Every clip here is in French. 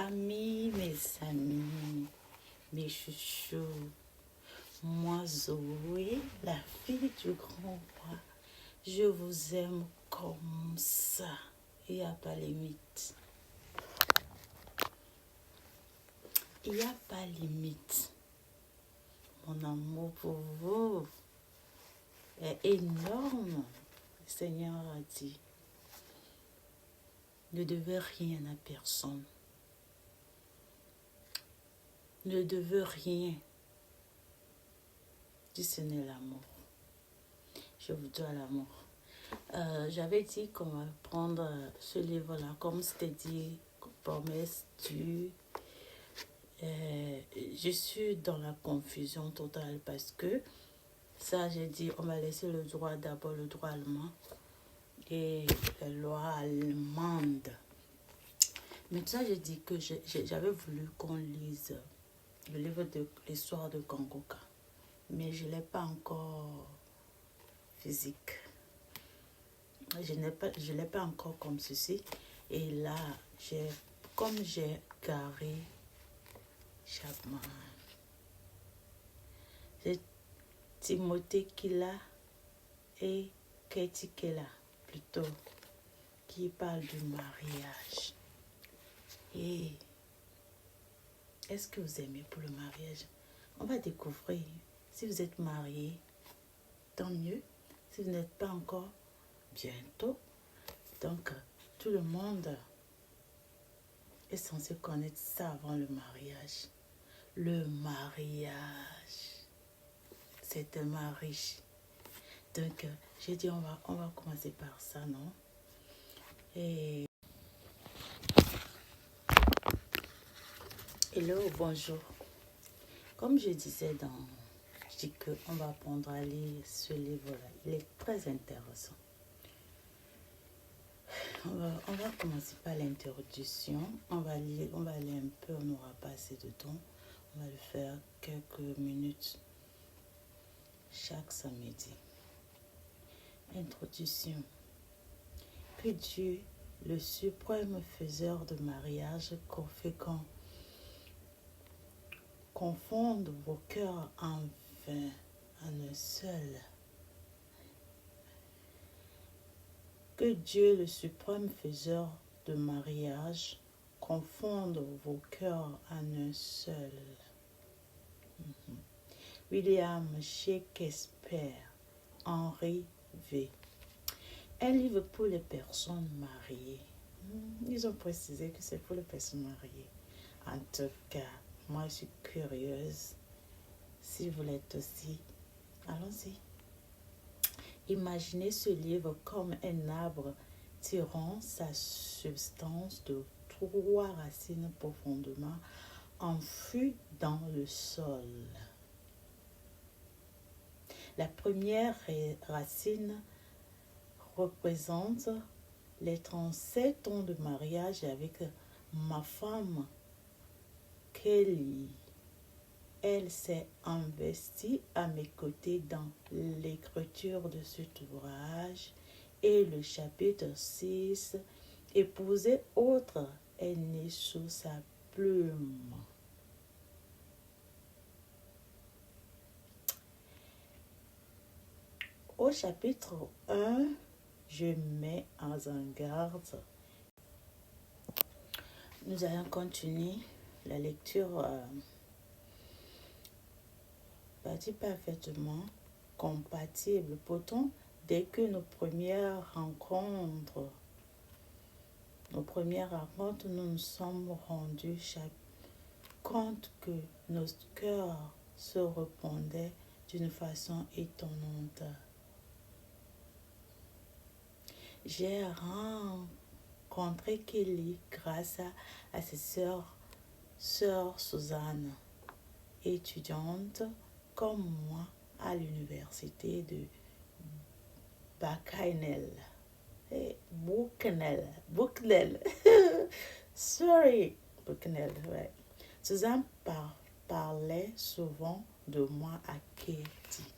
amis, mes chouchous, moi Zoé, la fille du grand roi, je vous aime comme ça, il n'y a pas limite. Il n'y a pas limite. Mon amour pour vous est énorme. Le Seigneur a dit, ne devez rien à personne. Ne devez rien. Si ce n'est l'amour. Je vous dois l'amour. J'avais dit qu'on va prendre ce livre-là, comme c'était dit, promesse Dieu. Je suis dans la confusion totale parce que ça, j'ai dit, on va laisser le droit d'abord, le droit allemand et la loi allemande. Mais ça, j'ai dit que j'avais voulu qu'on lise le livre de l'histoire de Kangoka, mais je ne l'ai pas encore physique. Je ne l'ai pas encore comme ceci. Et là, comme j'ai Gary Chapman, j'ai Timothée Killa et Katie Killa, plutôt, qui parlent du mariage. Et est-ce que vous aimez pour le mariage? On va découvrir. Si vous êtes marié, tant mieux. Si vous n'êtes pas encore, bientôt. Donc, tout le monde est censé connaître ça avant le mariage. Le mariage, c'est tellement riche. Donc, j'ai dit, on va commencer par ça, non? Et hello, bonjour. Comme je disais je dis qu'on va apprendre à lire ce livre-là. Il est très intéressant. On va commencer par l'introduction. On va aller un peu, on n'aura pas assez de temps. On va le faire quelques minutes chaque samedi. Introduction. Que Dieu, le suprême faiseur de mariage, confonde vos cœurs en un seul. Que Dieu, le suprême faiseur de mariage, confonde vos cœurs en un seul. William Shakespeare, Henri V. Un livre pour les personnes mariées. Ils ont précisé que c'est pour les personnes mariées. En tout cas, moi je suis curieuse. Si vous l'êtes aussi, allons-y. Imaginez ce livre comme un arbre tirant sa substance de 3 racines profondément enfouies dans le sol. La première racine représente les 37 ans de mariage avec ma femme Kelly. Elle s'est investie à mes côtés dans l'écriture de cet ouvrage et le chapitre 6, Épouser autre, est né sous sa plume. Au chapitre 1, je mets en garde. Nous allons continuer la lecture parfaitement compatible. Pourtant, dès que nos premières rencontres, nous nous sommes rendus compte que nos cœurs se répondaient d'une façon étonnante. J'ai rencontré Kelly grâce à ses sœur Suzanne, étudiante comme moi à l'université de Bucknell. Sorry, Bucknell, ouais. Suzanne parlait souvent de moi à Katie.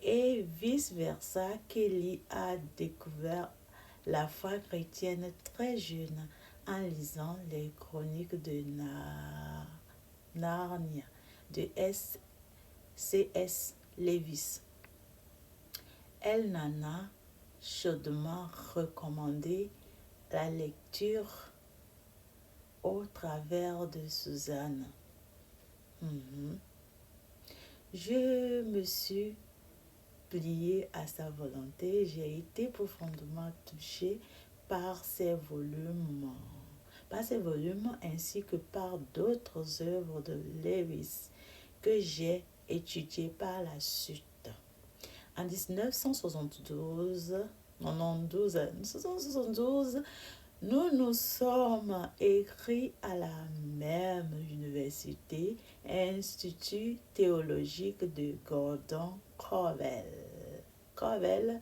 Et vice-versa, Kelly a découvert la foi chrétienne très jeune en lisant les chroniques de Narnia de C.S. Lewis. Elle n'en a chaudement recommandé la lecture au travers de Suzanne. Je me suis pliée à sa volonté. J'ai été profondément touchée par ces volumes ainsi que par d'autres œuvres de Lewis que j'ai étudiées par la suite. En 1972, nous nous sommes écrits à la même université, Institut théologique de Gordon Covell. Covell